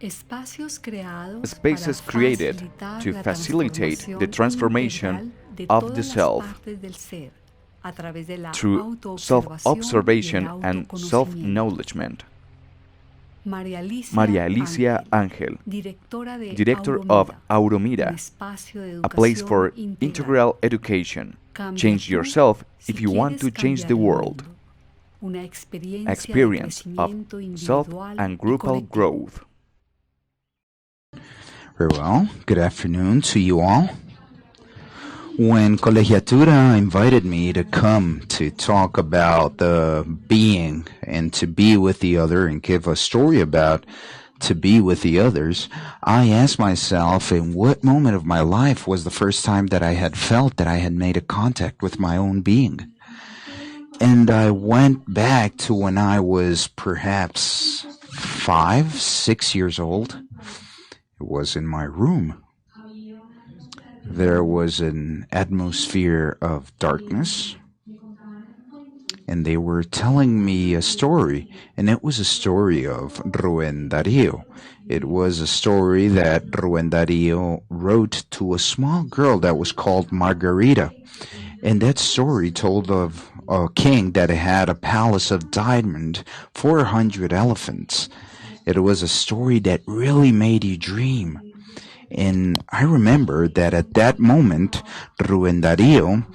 Spaces created to facilitate the transformation of the self through self-observation and self-knowledgement. María Alicia Ángel, director of Auromira, a place for integral education. Change yourself if you want to change the world. Experience of self and groupal growth. Very well. Good afternoon to you all. When Colegiatura invited me to come to talk about the being and to be with the other and give a story about to be with the others, I asked myself in what moment of my life was the first time that I had felt that I had made a contact with my own being. And I went back to when I was perhaps 5, 6 years old. It was in my room. There was an atmosphere of darkness, and they were telling me a story, and it was a story of Rubén Darío. It was a story that Rubén Darío wrote to a small girl that was called Margarita, and that story told of a king that had a palace of diamond, 400 elephants. It was a story that really made you dream. And I remember that at that moment, Rubén Darío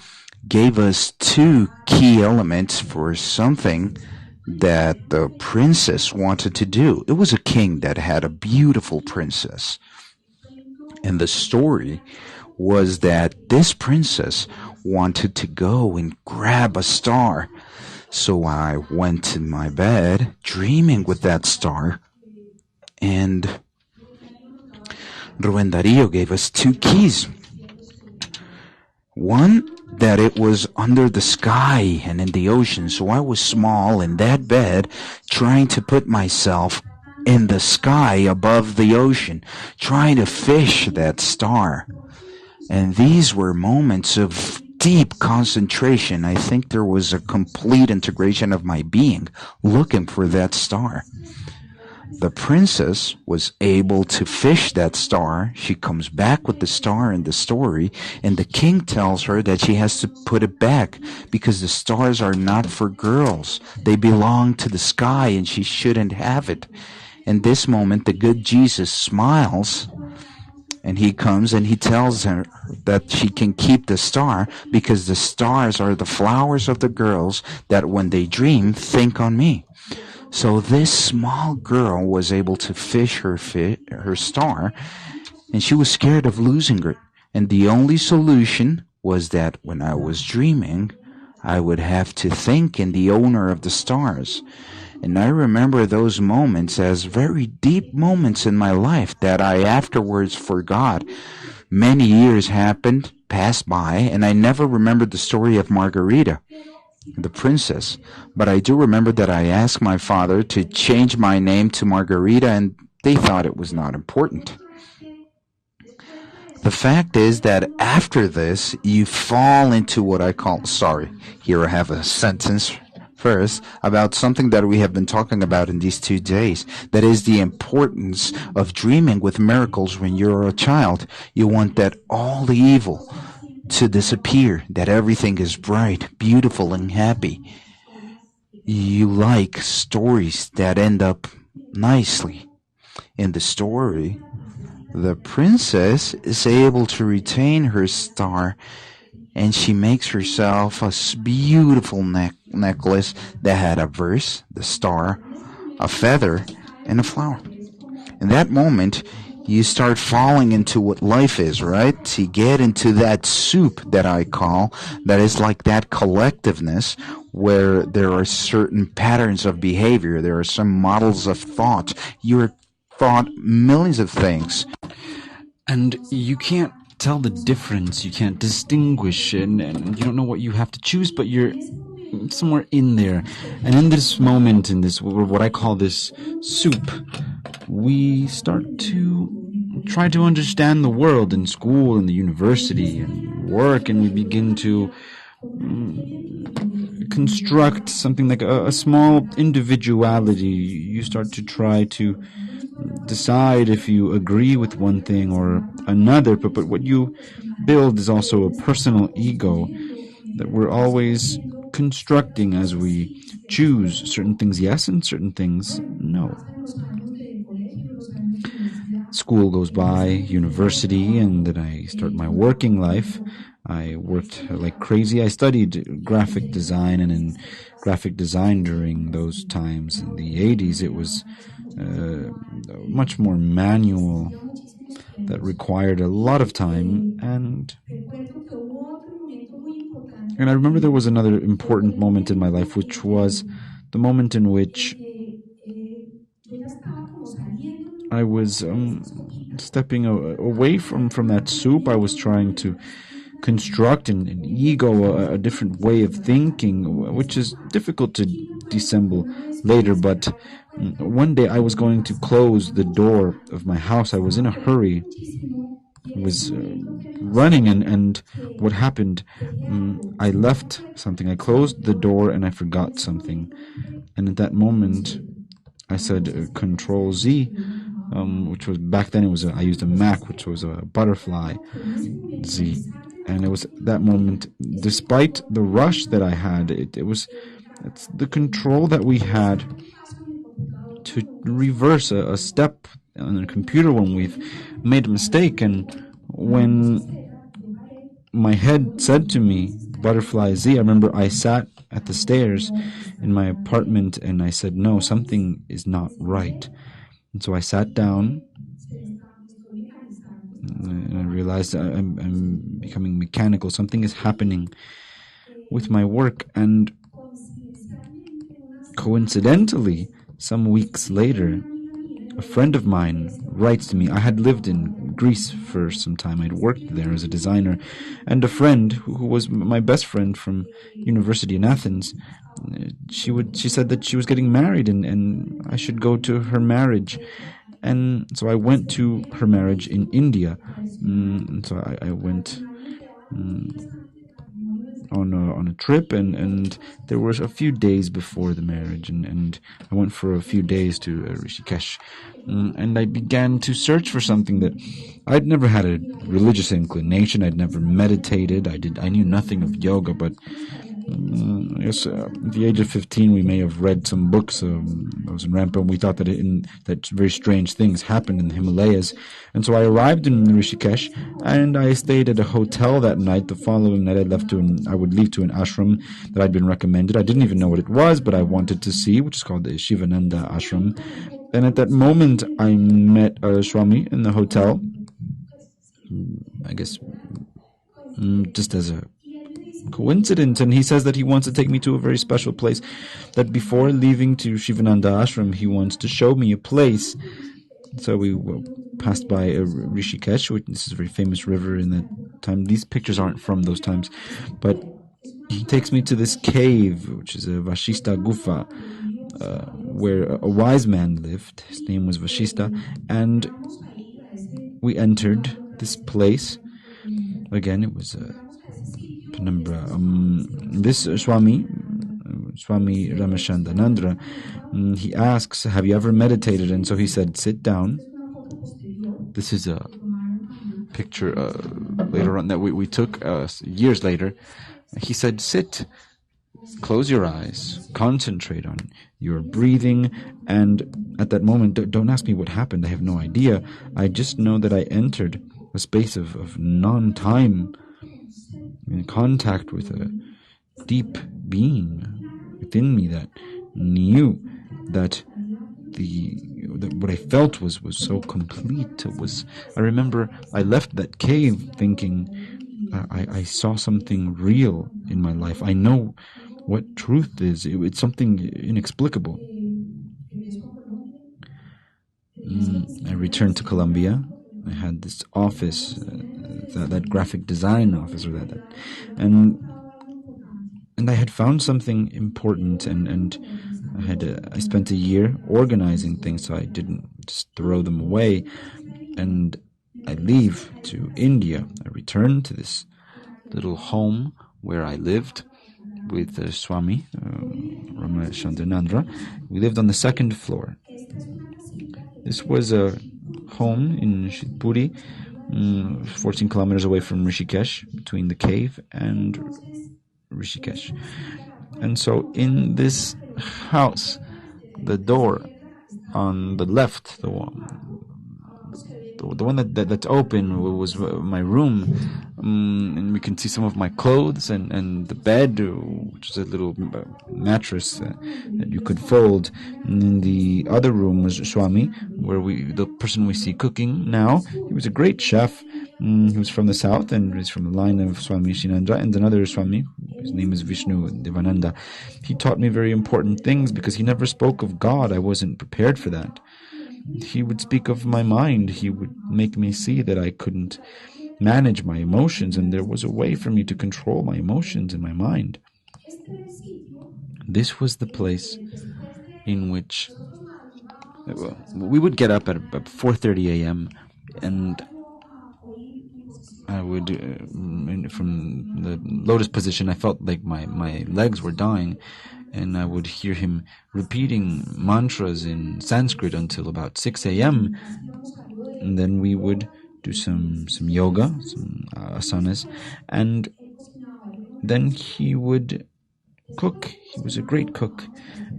gave us 2 key elements for something that the princess wanted to do. It was a king that had a beautiful princess. And the story was that this princess wanted to go and grab a star. So I went to my bed, dreaming with that star, and Rubén Darío gave us 2 keys. One, that it was under the sky and in the ocean. So I was small in that bed, trying to put myself in the sky above the ocean, trying to fish that star. And these were moments of deep concentration. I think there was a complete integration of my being, looking for that star. The princess was able to fish that star. She comes back with the star in the story, and the king tells her that she has to put it back because the stars are not for girls. They belong to the sky, and she shouldn't have it. In this moment, the good Jesus smiles, and he comes and he tells her that she can keep the star because the stars are the flowers of the girls that when they dream, think on me. So this small girl was able to fish her star, and she was scared of losing it. And the only solution was that when I was dreaming, I would have to think in the owner of the stars. And I remember those moments as very deep moments in my life that I afterwards forgot. Many years passed by, and I never remembered the story of Margarita, the princess, but I do remember that I asked my father to change my name to Margarita, and they thought it was not important. The fact is that after this, you fall into what I call, here I have a sentence first about something that we have been talking about in these 2 days. That is the importance of dreaming with miracles when you're a child. You want that all the evil to disappear, that everything is bright, beautiful, and happy. You like stories that end up nicely. In the story, the princess is able to retain her star, and she makes herself a beautiful necklace that had a verse, the star, a feather, and a flower. In that moment, you start falling into what life is, right? You get into that soup that I call, that is like that collectiveness where there are certain patterns of behavior. There are some models of thought. You're thought millions of things. And you can't tell the difference. You can't distinguish, and you don't know what you have to choose, but you're somewhere in there. And in this moment, in this, what I call this soup, we start to try to understand the world in school, in the university, and work, and we begin to construct something like a small individuality. You start to try to decide if you agree with one thing or another, but what you build is also a personal ego that we're always constructing as we choose certain things yes and certain things no. School goes by, university, and then I start my working life. I worked like crazy. I studied graphic design, and in graphic design during those times in the 80s, it was much more manual, that required a lot of time, and I remember there was another important moment in my life, which was the moment in which I was stepping away from that soup. I was trying to construct an ego, a different way of thinking, which is difficult to dissemble later. But one day I was going to close the door of my house. I was in a hurry. I was running, and what happened? I left something. I closed the door and I forgot something. And at that moment, I said Control Z, which was back then. I used a Mac, which was a butterfly Z, and it was that moment. Despite the rush that I had, it's the control that we had to reverse a step on a computer when we've made a mistake. And when my head said to me Butterfly Z, I remember I sat at the stairs in my apartment and I said, no, something is not right. And so I sat down and I realized I'm becoming mechanical. Something is happening with my work. And coincidentally, some weeks later, a friend of mine writes to me. I had lived in Greece for some time. I'd worked there as a designer. And a friend who was my best friend from university in Athens, she said that she was getting married and I should go to her marriage. And so I went to her marriage in India. So I went on a trip, and there was a few days before the marriage, and I went for a few days to Rishikesh, and I began to search for something that I'd never had a religious inclination. I'd never meditated. I knew nothing of yoga, but I guess at the age of 15 we may have read some books. I was in Rampa, and we thought that very strange things happened in the Himalayas. And so I arrived in Rishikesh, and I stayed at a hotel that night. The following night I would leave to an ashram that I'd been recommended. I didn't even know what it was, but I wanted to see, which is called the Shivananda ashram. And at that moment I met Swami in the hotel, I guess just as a coincidence, and he says that he wants to take me to a very special place, that before leaving to Shivananda ashram he wants to show me a place. So we passed by Rishikesh, which this is a very famous river in that time. These pictures aren't from those times, but he takes me to this cave, which is a Vashista Gufa, where a wise man lived. His name was Vashista, and we entered this place. Again, it was Penumbra. This Swami Ramashandanandra, he asks, have you ever meditated? And so he said, sit down. This is a picture later on that we took years later. He said, sit, close your eyes, concentrate on your breathing. And at that moment, don't ask me what happened. I have no idea. I just know that I entered a space of non-time, in contact with a deep being within me that knew that what I felt was so complete. I remember I left that cave thinking I saw something real in my life. I know what truth is. It's something inexplicable. I returned to Colombia. I had this office, that graphic design office, and I had found something important, and I spent a year organizing things, so I didn't just throw them away. And I leave to India. I return to this little home where I lived with Swami Ramashandanandra. We lived on the second floor. This was a home in Shivpuri, 14 kilometers away from Rishikesh, between the cave and Rishikesh. And so in this house, the door on the left, the one that's open was my room, and we can see some of my clothes and the bed, which is a little mattress that you could fold. And in the other room was Swami, where the person we see cooking now. He was a great chef. He was from the south, and he's from the line of Swami Shinandra, and another Swami, his name is Vishnu Devananda. He taught me very important things because he never spoke of God. I wasn't prepared for that. He would speak of my mind. He would make me see that I couldn't manage my emotions, and there was a way for me to control my emotions and my mind. This was the place in which we would get up at about 4:30 a.m. and I would, from the lotus position, I felt like my legs were dying, and I would hear him repeating mantras in Sanskrit until about 6 a.m. And then we would do some yoga, some asanas, and then he would cook. He was a great cook,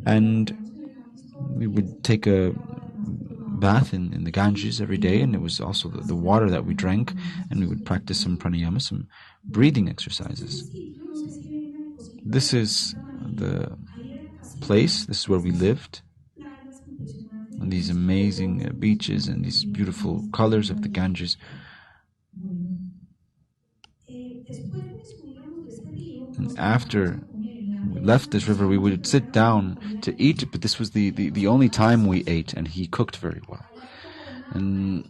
and we would take a bath in the Ganges every day, and it was also the water that we drank, and we would practice some pranayama, some breathing exercises. This is the place, this is where we lived, on these amazing beaches and these beautiful colors of the Ganges. And after we left this river, we would sit down to eat, but this was the only time we ate, and he cooked very well. And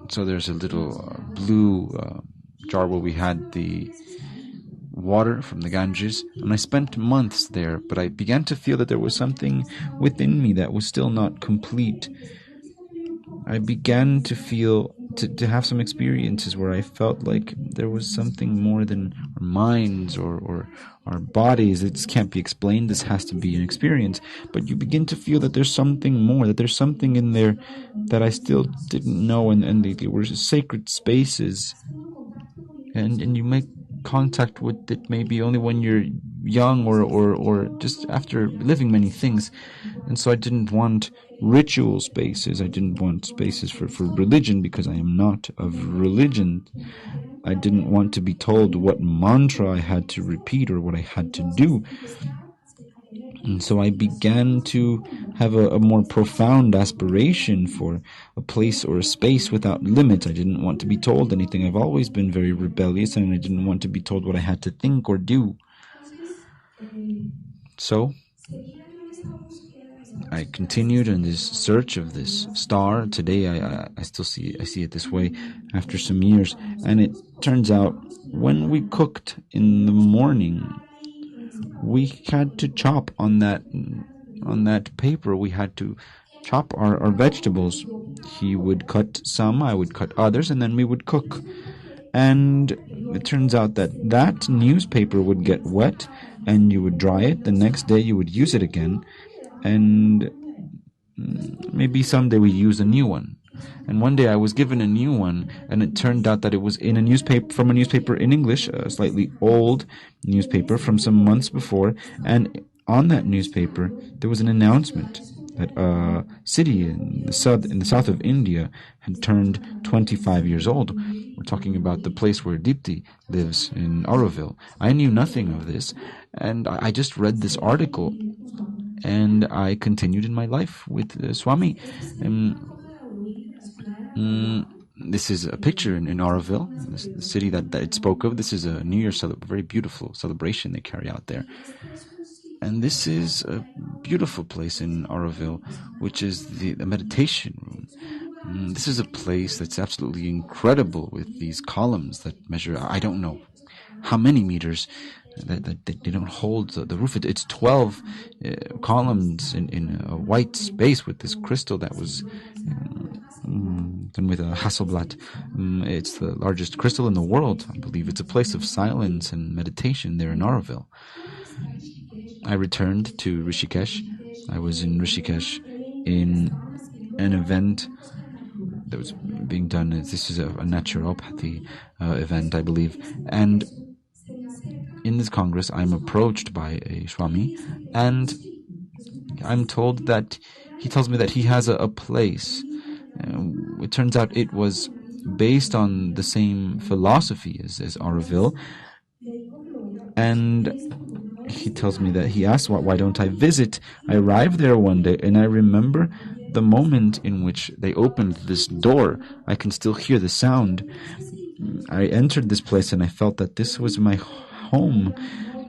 so there's a little blue jar where we had the water from the Ganges, and I spent months there, but I began to feel that there was something within me that was still not complete. I began to feel, to have some experiences where I felt like there was something more than our minds or our bodies. It can't be explained. This has to be an experience. But you begin to feel that there's something more, that there's something in there that I still didn't know, and they were sacred spaces. And you make contact with it maybe only when you're young or just after living many things. And so I didn't want ritual spaces. I didn't want spaces for religion, because I am not of religion. I didn't want to be told what mantra I had to repeat or what I had to do. And so I began to have a more profound aspiration for a place or a space without limits. I didn't want to be told anything. I've always been very rebellious, and I didn't want to be told what I had to think or do. So I continued in this search of this star. Today I still see it this way after some years. And it turns out when we cooked in the morning, we had to chop on that paper. We had to chop our vegetables. He would cut some, I would cut others, and then we would cook. And it turns out that newspaper would get wet, and you would dry it. The next day you would use it again, and maybe someday we use a new one. And one day I was given a new one, and it turned out that it was in a newspaper in English, a slightly old newspaper from some months before. And on that newspaper there was an announcement that a city in the south of India had turned 25 years old. We're talking about the place where Dipti lives in OtherWorld. I knew nothing of this, and I just read this article, and I continued in my life with Swami. This is a picture in OtherWorld, the city that it spoke of. This is a New Year's very beautiful celebration they carry out there. And this is a beautiful place in OtherWorld, which is the meditation room. This is a place that's absolutely incredible, with these columns that measure, I don't know how many meters, that they don't hold the roof. It's 12 columns in a white space with this crystal that was done with a Hasselblad. It's the largest crystal in the world, I believe. It's a place of silence and meditation there in OtherWorld. I returned to Rishikesh. I was in Rishikesh in an event that was being done. This is a naturopathy event, I believe. And in this Congress, I'm approached by a Swami, and I'm told that he tells me that he has a place. It turns out it was based on the same philosophy as OtherWorld, and he tells me that he asked, why don't I visit? I arrived there one day, and I remember the moment in which they opened this door. I can still hear the sound. I entered this place, and I felt that this was my home,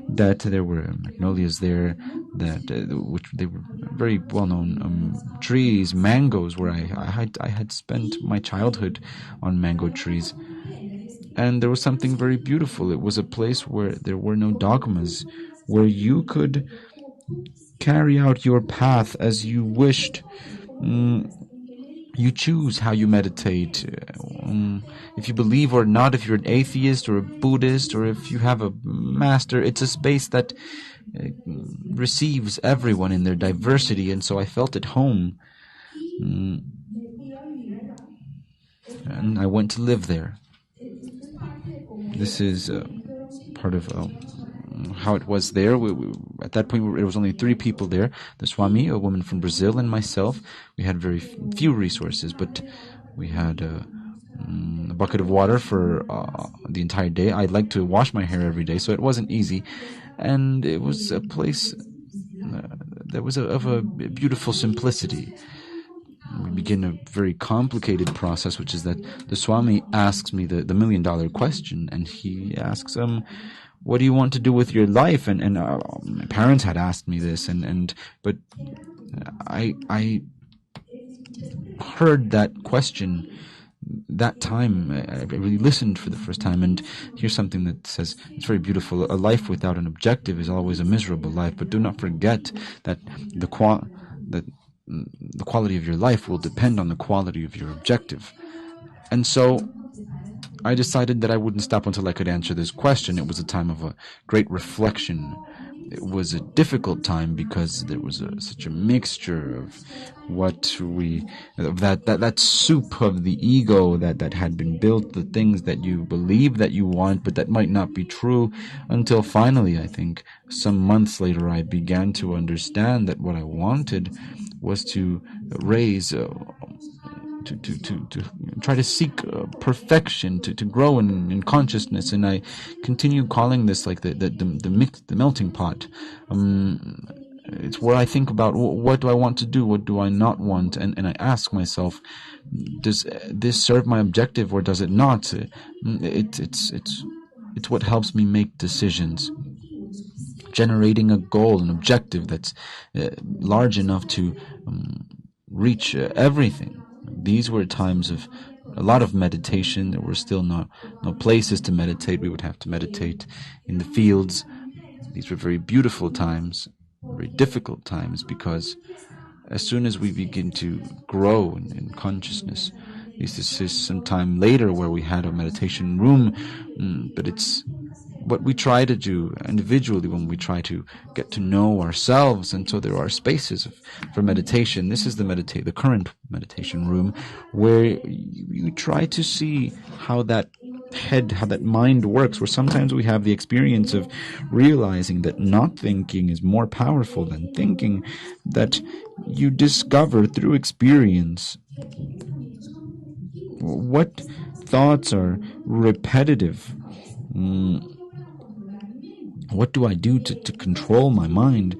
that there were magnolias there, that which they were very well-known trees, mangoes, where I had spent my childhood on mango trees. And there was something very beautiful. It was a place where there were no dogmas, where you could carry out your path as you wished. You choose how you meditate. If you believe or not, if you're an atheist or a Buddhist, or if you have a master, it's a space that receives everyone in their diversity, and so I felt at home. And I went to live there. This is part of how it was there. At that point, it was only 3 people there. The Swami, a woman from Brazil, and myself. We had very few resources, but we had a bucket of water for the entire day. I like to wash my hair every day, so it wasn't easy. And it was a place that was of a beautiful simplicity. We begin a very complicated process, which is that the Swami asks me the $1 million question, and he asks, what do you want to do with your life? And my parents had asked me this, but I heard that question that time. I really listened for the first time, and here's something that says, it's very beautiful. A life without an objective is always a miserable life, but do not forget that the quality of your life will depend on the quality of your objective. And so I decided that I wouldn't stop until I could answer this question. It was a time of a great reflection. It was a difficult time because there was such a mixture of that soup of the ego that had been built, the things that you believe that you want, but that might not be true, until finally, I think, some months later, I began to understand that what I wanted was to raise to try to seek perfection, to grow in consciousness, and I continue calling this like the melting pot. It's where I think about what do I want to do, what do I not want, and I ask myself, does this serve my objective or does it not? It's what helps me make decisions. Generating a goal, an objective that's large enough to reach everything. These were times of a lot of meditation. There were still no places to meditate. We would have to meditate in the fields. These were very beautiful times, very difficult times, because as soon as we begin to grow in consciousness, this is some time later where we had a meditation room, but it's what we try to do individually when we try to get to know ourselves. And so there are spaces for meditation. This is the current meditation room, where you try to see how that mind works, where sometimes we have the experience of realizing that not thinking is more powerful than thinking, that you discover through experience what thoughts are repetitive. What do I do to control my mind?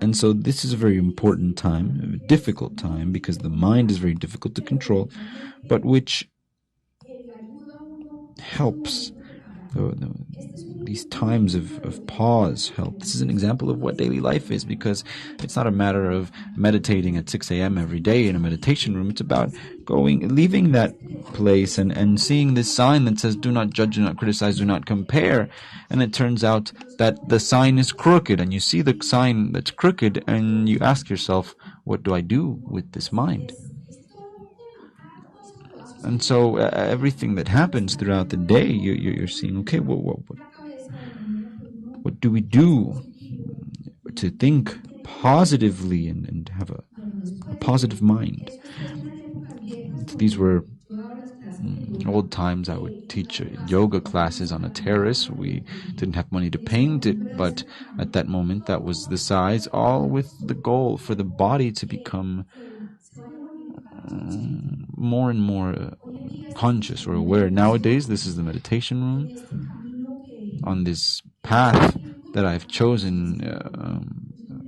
And so this is a very important time, a difficult time, because the mind is very difficult to control, but which helps. These times of pause help. This is an example of what daily life is, because it's not a matter of meditating at 6 a.m. every day in a meditation room. It's about leaving that place and seeing this sign that says, do not judge, do not criticize, do not compare. And it turns out that the sign is crooked, and you see the sign that's crooked, and you ask yourself, what do I do with this mind? And so everything that happens throughout the day, you're seeing, okay, what do we do to think positively and have a positive mind? These were old times. I would teach yoga classes on a terrace. We didn't have money to paint it, but at that moment that was the size, all with the goal for the body to become more and more conscious or aware. Nowadays, this is the meditation room. On this path that I've chosen,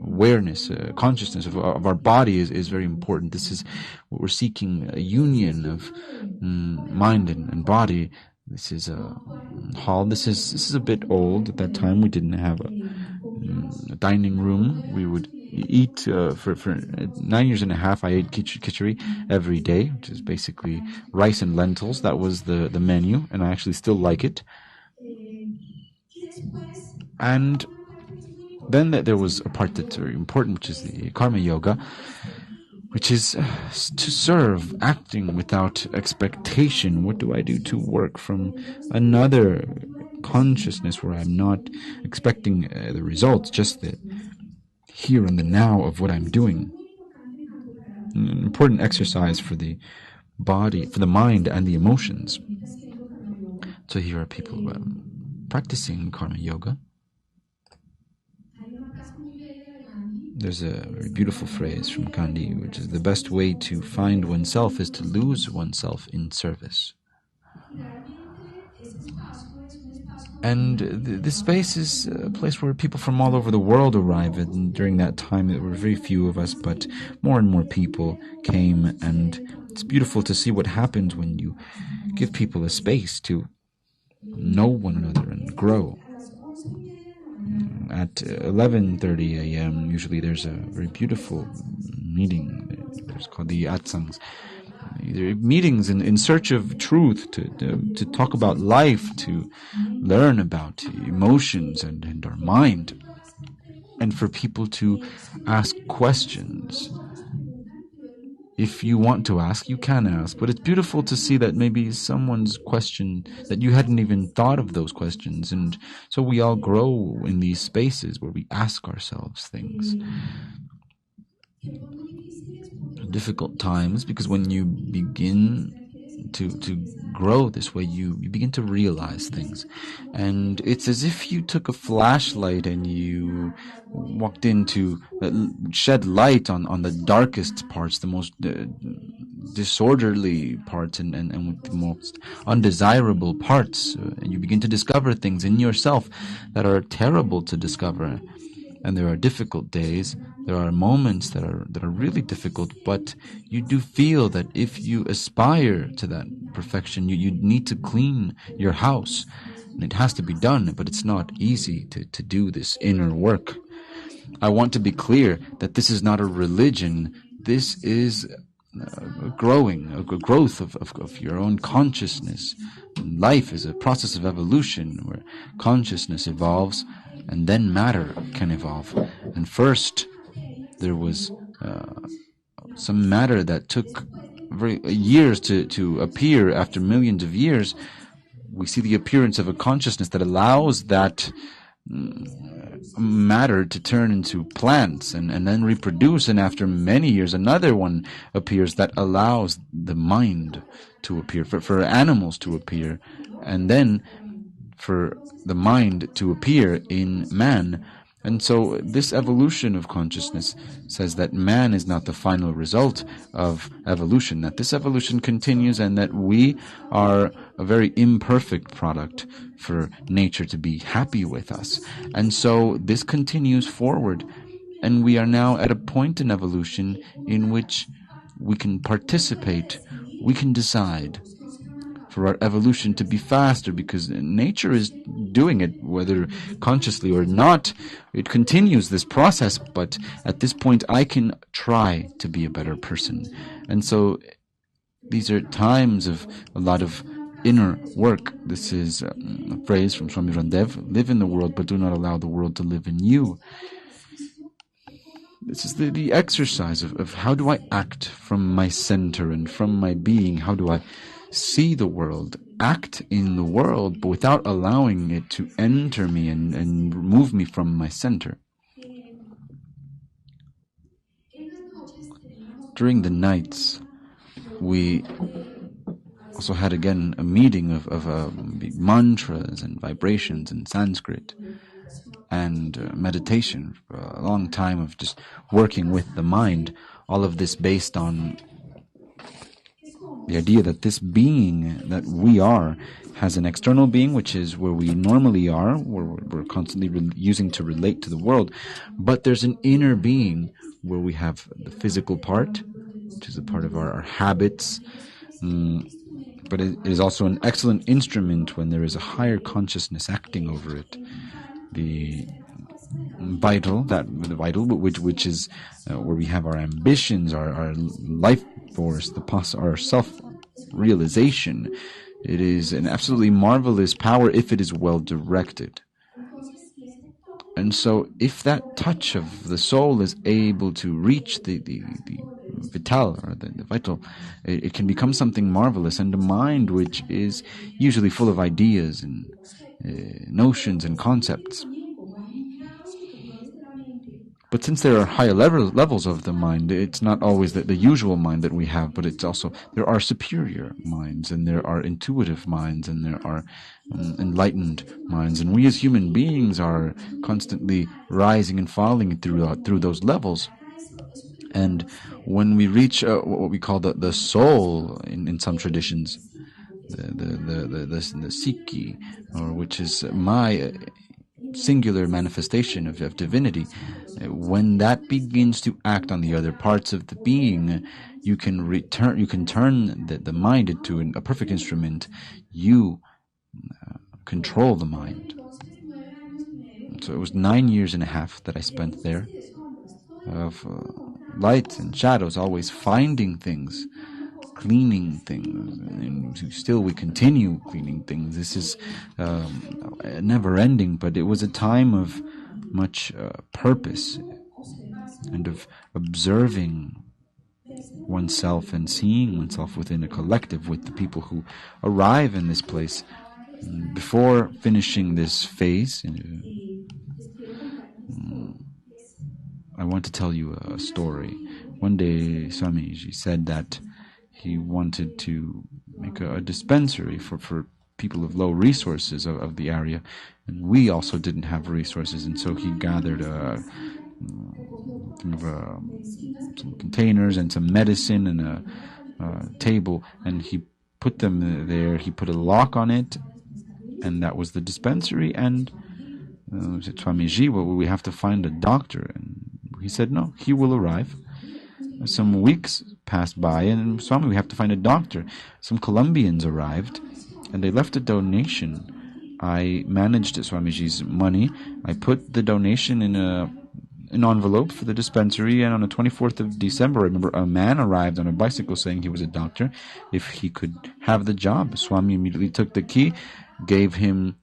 awareness, consciousness of our body is very important. This is what we're seeking, a union of mind and body. This is a hall. This is a bit old. At that time, we didn't have a dining room. We would eat for 9 years and a half. I ate khichdi every day, which is basically rice and lentils. That was the menu, and I actually still like it. And then there was a part that's very important, which is the karma yoga, which is to serve, acting without expectation. What do I do to work from another consciousness where I'm not expecting the results, just the here and the now of what I'm doing? An important exercise for the body, for the mind and the emotions. So here are people practicing karma yoga. There's a very beautiful phrase from Gandhi, which is, the best way to find oneself is to lose oneself in service. And this space is a place where people from all over the world arrive. And during that time, there were very few of us, but more and more people came. And it's beautiful to see what happens when you give people a space to know one another and grow. At 11:30 a.m., usually there's a very beautiful meeting. There's called the atsangs. They're meetings in search of truth, to talk about life, to learn about emotions and our mind, and for people to ask questions. If you want to ask, you can ask, but it's beautiful to see that maybe someone's question, that you hadn't even thought of those questions, and so we all grow in these spaces where we ask ourselves things. Difficult times, because when you begin to grow this way, you begin to realize things, and it's as if you took a flashlight and you walked into shed light on the darkest parts, the most disorderly parts, and with the most undesirable parts, and you begin to discover things in yourself that are terrible to discover. And there are difficult days, there are moments that are really difficult, but you do feel that if you aspire to that perfection, you need to clean your house. And it has to be done, but it's not easy to do this inner work. I want to be clear that this is not a religion. This is a growth of your own consciousness. Life is a process of evolution where consciousness evolves, and then matter can evolve. And first, there was some matter that took years to appear. After millions of years, we see the appearance of a consciousness that allows that matter to turn into plants and then reproduce. And after many years, another one appears that allows the mind to appear, for animals to appear, and then for the mind to appear in man. And so this evolution of consciousness says that man is not the final result of evolution, that this evolution continues, and that we are a very imperfect product for nature to be happy with us. And so this continues forward, and we are now at a point in evolution in which we can participate, we can decide for our evolution to be faster, because nature is doing it, whether consciously or not. It continues this process, but at this point I can try to be a better person. And so these are times of a lot of inner work. This is a phrase from Swami Ramdev: live in the world, but do not allow the world to live in you. This is the exercise of how do I act from my center and from my being. How do I see the world, act in the world, but without allowing it to enter me and remove me from my center. During the nights, we also had again a meeting of mantras and vibrations in Sanskrit and meditation for a long time of just working with the mind. All of this based on the idea that this being that we are has an external being, which is where we normally are, where we're constantly using to relate to the world, but there's an inner being where we have the physical part, which is a part of our habits, but it is also an excellent instrument when there is a higher consciousness acting over it. The vital, which is where we have our ambitions, our life force, our self-realization. It is an absolutely marvelous power if it is well directed. And so if that touch of the soul is able to reach the vital, or the vital, it can become something marvelous. And the mind, which is usually full of ideas and notions and concepts. But since there are higher levels of the mind, it's not always the usual mind that we have, but it's also, there are superior minds, and there are intuitive minds, and there are enlightened minds. And we as human beings are constantly rising and falling through those levels. And when we reach what we call the soul in some traditions, the Sikhi, or which is my singular manifestation of divinity, when that begins to act on the other parts of the being, you can turn the mind into a perfect instrument. You control the mind. So it was 9 years and a half that I spent there, of light and shadows, always finding things, cleaning things, and still we continue cleaning things. This is never ending, but it was a time of much purpose and of observing oneself and seeing oneself within a collective with the people who arrive in this place. Before finishing this phase, I want to tell you a story. One day Swamiji said that he wanted to make a dispensary for people of low resources of the area, and we also didn't have resources, and so he gathered some containers and some medicine and a table, and he put them there. He put a lock on it, and that was the dispensary. And said, Swamiji, well, we have to find a doctor. And he said, no, he will arrive. Some weeks passed by, and Swami, we have to find a doctor. Some Colombians arrived, and they left a donation. I managed Swamiji's money. I put the donation in an envelope for the dispensary, and on the 24th of December, I remember a man arrived on a bicycle saying he was a doctor, if he could have the job. Swami immediately took the key, gave him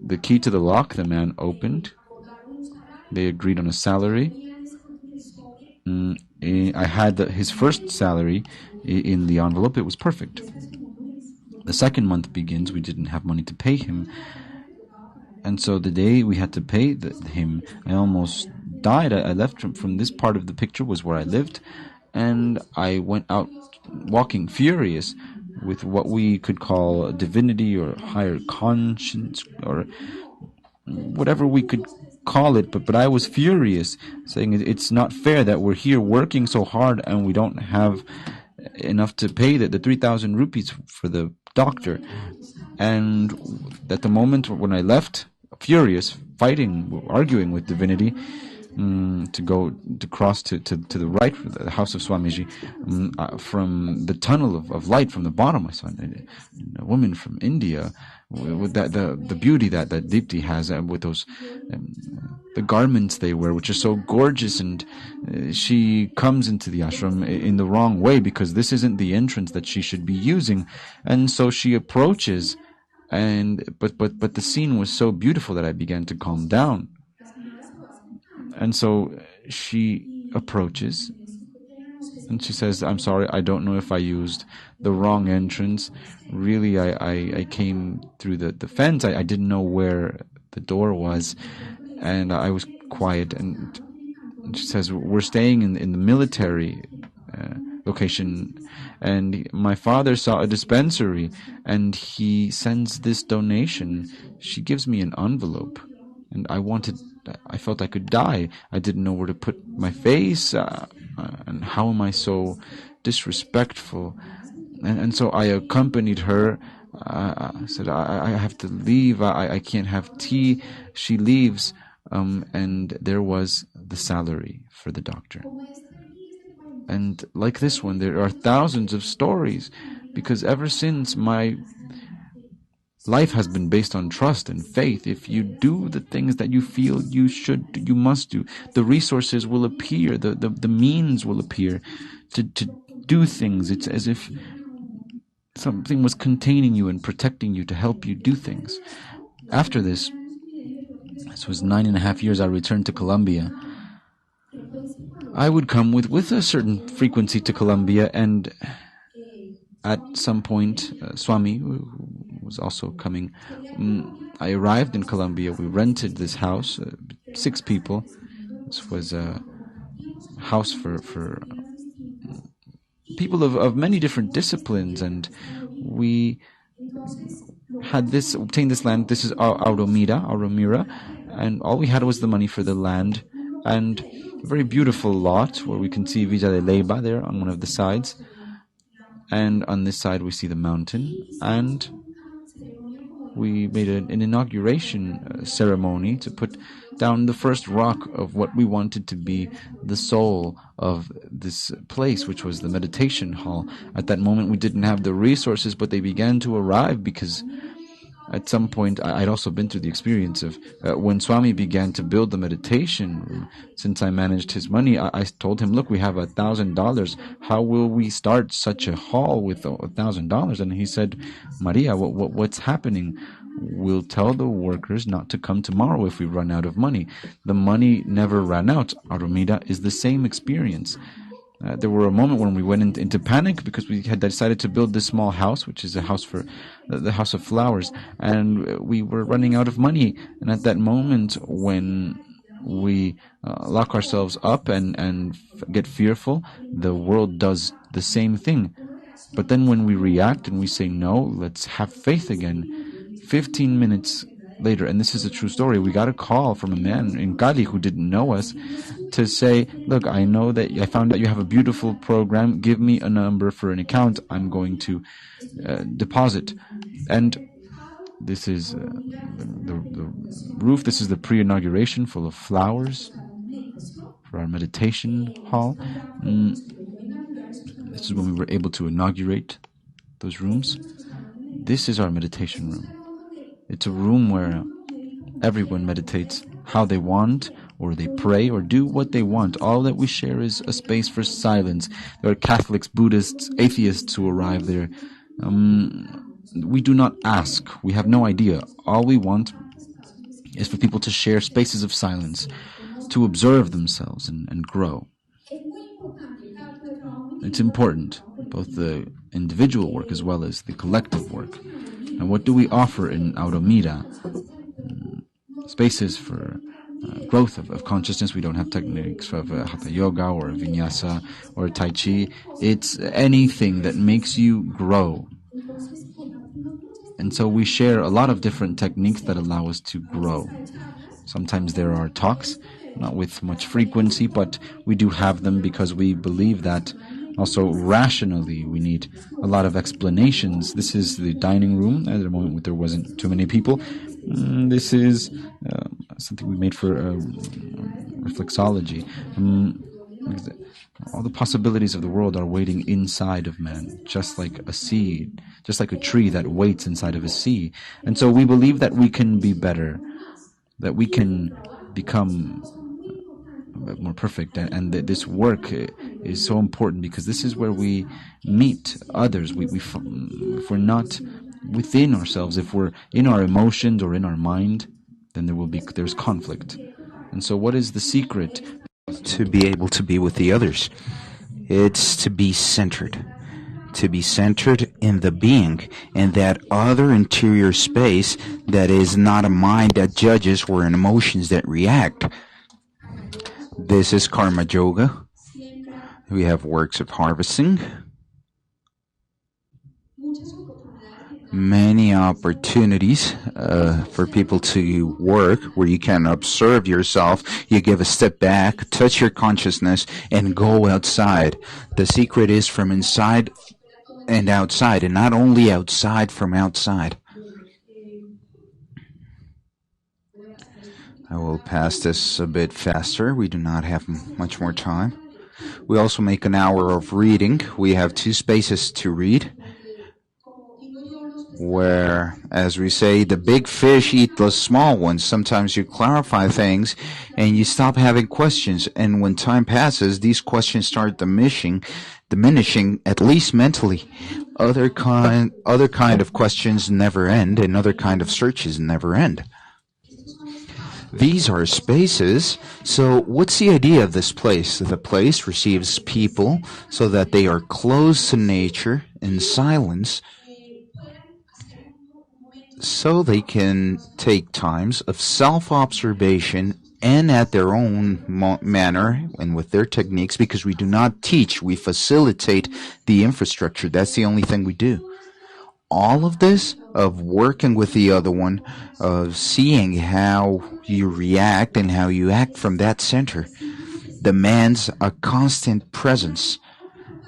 the key to the lock. The man opened. They agreed on a salary. I had his first salary in the envelope. It was perfect. The second month begins. We didn't have money to pay him. And so the day we had to pay him, I almost died. I left from this part of the picture was where I lived. And I went out walking furious with what we could call divinity or higher conscience or whatever we could call it, but I was furious, saying it's not fair that we're here working so hard and we don't have enough to pay the 3,000 rupees for the doctor. And at the moment when I left, furious, fighting, arguing with divinity, to cross to the right, the house of Swamiji, from the tunnel of light from the bottom, I saw a woman from India with the beauty that Deepti has, with those the garments they wear, which are so gorgeous, and she comes into the ashram in the wrong way because this isn't the entrance that she should be using, and so she approaches, but the scene was so beautiful that I began to calm down. And so she approaches and she says, I'm sorry, I don't know if I used the wrong entrance. Really, I came through the fence. I didn't know where the door was. And I was quiet. And she says, we're staying in the military location, and my father saw a dispensary, and he sends this donation. She gives me an envelope, and I felt I could die. I didn't know where to put my face, and how am I so disrespectful? And so I accompanied her. I said, I have to leave. I can't have tea. She leaves, and there was the salary for the doctor. And like this one, there are thousands of stories, because ever since, my life has been based on trust and faith. If you do the things that you feel you must do, the resources will appear, the means will appear to do things. It's as if something was containing you and protecting you to help you do things. After this was 9.5 years, I returned to Colombia. I would come with a certain frequency to Colombia, and at some point, Swami, who was also coming, I arrived in Colombia. We rented this house, 6 people. This was a house for people of many different disciplines, and we had obtained this land. This is Auromira, and all we had was the money for the land, and a very beautiful lot where we can see Villa de Leyva there on one of the sides, and on this side we see the mountain. And we made an inauguration ceremony to put down the first rock of what we wanted to be the soul of this place, which was the meditation hall. At that moment we didn't have the resources, but they began to arrive, because at some point I'd also been through the experience of when Swami began to build the meditation room. Since I managed his money, I told him, look, we have $1,000. How will we start such a hall with $1,000? And he said, Maria, what's happening? We'll tell the workers not to come tomorrow if we run out of money. The money never ran out. Auromira is the same experience. There were a moment when we went into panic, because we had decided to build this small house, which is a house for the House of Flowers, and we were running out of money. And at that moment, when we lock ourselves up and get fearful, the world does the same thing. But then when we react and we say, no, let's have faith again, 15 minutes later, and this is a true story, we got a call from a man in Cali who didn't know us to say, look, I know that I found out you have a beautiful program. Give me a number for an account. I'm going to deposit. And this is the roof. This is the pre-inauguration, full of flowers for our meditation hall. This is when we were able to inaugurate those rooms. This is our meditation room. It's a room where everyone meditates how they want, or they pray, or do what they want. All that we share is a space for silence. There are Catholics, Buddhists, atheists who arrive there. We do not ask. We have no idea. All we want is for people to share spaces of silence, to observe themselves and grow. It's important, both the individual work as well as the collective work. And what do we offer in Auromira? Spaces for growth of consciousness. We don't have techniques of Hatha Yoga or Vinyasa or Tai Chi. It's anything that makes you grow. And so we share a lot of different techniques that allow us to grow. Sometimes there are talks, not with much frequency, but we do have them because we believe that also rationally we need a lot of explanations. This is the dining room. At the moment when there wasn't too many people. This is something we made for reflexology. All the possibilities of the world are waiting inside of man, just like a seed, just like a tree that waits inside of a sea. And so we believe that we can be better, that we can become more perfect, and that this work is so important because this is where we meet others. If we're not within ourselves, if we're in our emotions or in our mind, then there's conflict. And so what is the secret? To be able to be with the others. It's to be centered. To be centered in the being, in that other interior space that is not a mind that judges or an emotions that react. This is Karma Yoga. We have works of harvesting. Many opportunities for people to work where you can observe yourself. You give a step back, touch your consciousness, and go outside. The secret is from inside and outside, and not only outside, from outside. I will pass this a bit faster. We do not have much more time. We also make an hour of reading. We have 2 spaces to read, where, as we say, the big fish eat the small ones. Sometimes you clarify things and you stop having questions, and when time passes, these questions start diminishing, at least mentally. Other kind of questions never end, and other kind of searches never end. These are spaces. So what's the idea of this place? The place receives people so that they are close to nature in silence, so they can take times of self-observation and at their own manner and with their techniques, because we do not teach, we facilitate the infrastructure. That's the only thing we do. All of this, of working with the other one, of seeing how you react and how you act from that center, demands a constant presence.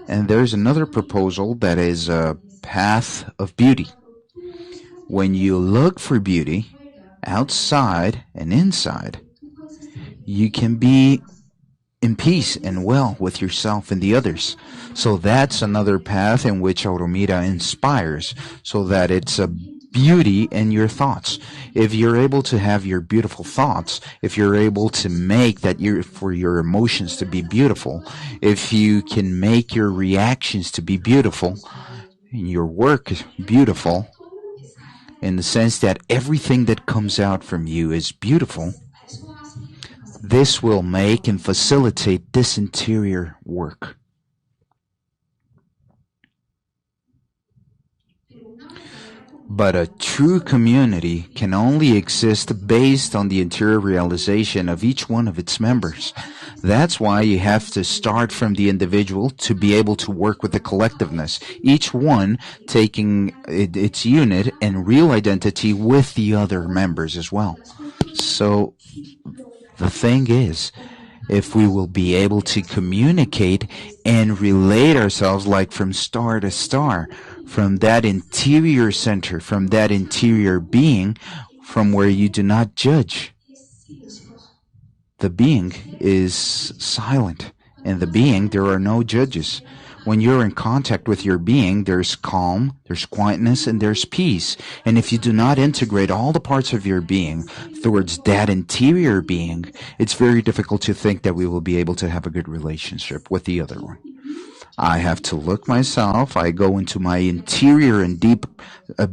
And there's another proposal that is a path of beauty. When you look for beauty outside and inside, you can be in peace and well with yourself and the others. So that's another path in which Auromira inspires, so that it's a beauty in your thoughts. If you're able to have your beautiful thoughts, if you're able to make that for your emotions to be beautiful, if you can make your reactions to be beautiful, and your work beautiful, in the sense that everything that comes out from you is beautiful, this will make and facilitate this interior work. But a true community can only exist based on the interior realization of each one of its members. That's why you have to start from the individual to be able to work with the collectiveness, each one taking its unit and real identity with the other members as well. So the thing is, if we will be able to communicate and relate ourselves like from star to star, from that interior center, from that interior being, from where you do not judge. The being is silent. In the being, there are no judges. When you're in contact with your being, there's calm, there's quietness, and there's peace. And if you do not integrate all the parts of your being towards that interior being, it's very difficult to think that we will be able to have a good relationship with the other one. I have to look myself, I go into my interior and deep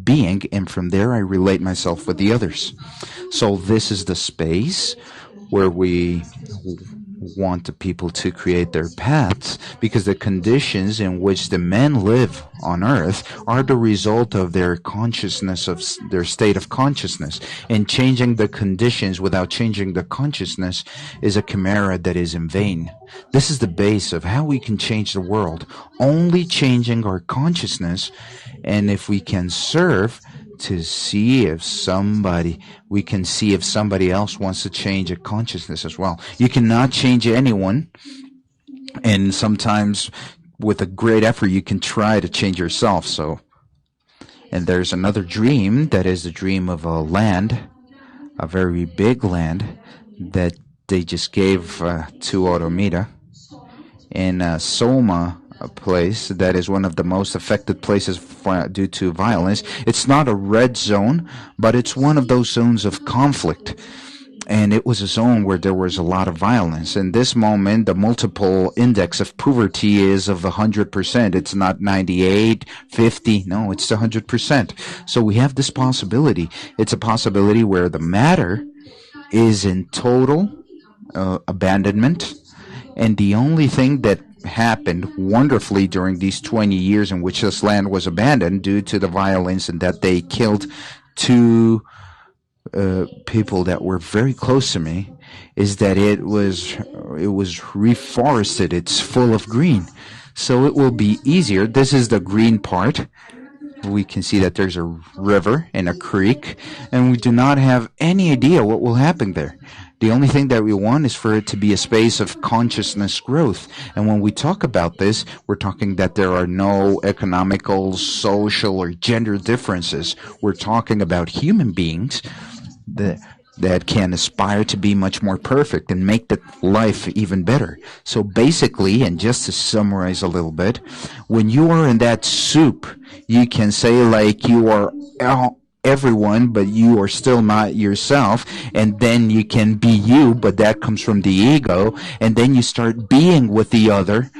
being, and from there I relate myself with the others. So this is the space where we want the people to create their paths, because the conditions in which the men live on earth are the result of their consciousness, of their state of consciousness. And changing the conditions without changing the consciousness is a chimera that is in vain. This is the base of how we can change the world, only changing our consciousness. And if we can serve to see if somebody else wants to change a consciousness as well. You cannot change anyone, and sometimes with a great effort you can try to change yourself. And there's another dream, that is the dream of a land, a very big land that they just gave to Auromira in Soma, a place that is one of the most affected places due to violence. It's not a red zone, but it's one of those zones of conflict. And it was a zone where there was a lot of violence. In this moment, the multiple index of poverty is of 100%. It's not 98, 50. No, it's 100%. So we have this possibility. It's a possibility where the matter is in total abandonment. And the only thing that happened wonderfully during these 20 years in which this land was abandoned due to the violence, and that they killed two people that were very close to me, is that it was reforested. It's full of green. So it will be easier. This is the green part. We can see that there's a river and a creek, and we do not have any idea what will happen there. The only thing that we want is for it to be a space of consciousness growth. And when we talk about this, we're talking that there are no economical, social, or gender differences. We're talking about human beings that can aspire to be much more perfect and make the life even better. So basically, and just to summarize a little bit, when you are in that soup, you can say like you are everyone, but you are still not yourself, and then you can be you, but that comes from the ego, and then you start being with the other.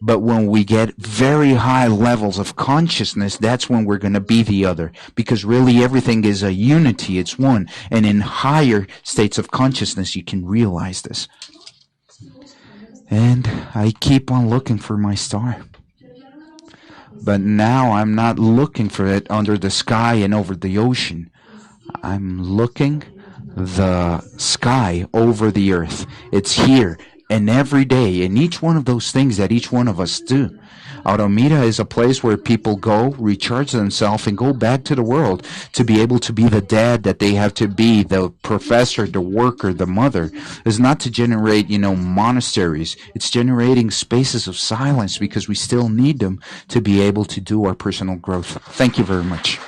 But when we get very high levels of consciousness, that's when we're going to be the other. Because really everything is a unity, it's one. And in higher states of consciousness, you can realize this. And I keep on looking for my star. But now I'm not looking for it under the sky and over the ocean. I'm looking the sky over the earth. It's here. And every day, in each one of those things that each one of us do. Auromira is a place where people go, recharge themselves, and go back to the world to be able to be the dad that they have to be, the professor, the worker, the mother. It's not to generate, monasteries. It's generating spaces of silence because we still need them to be able to do our personal growth. Thank you very much.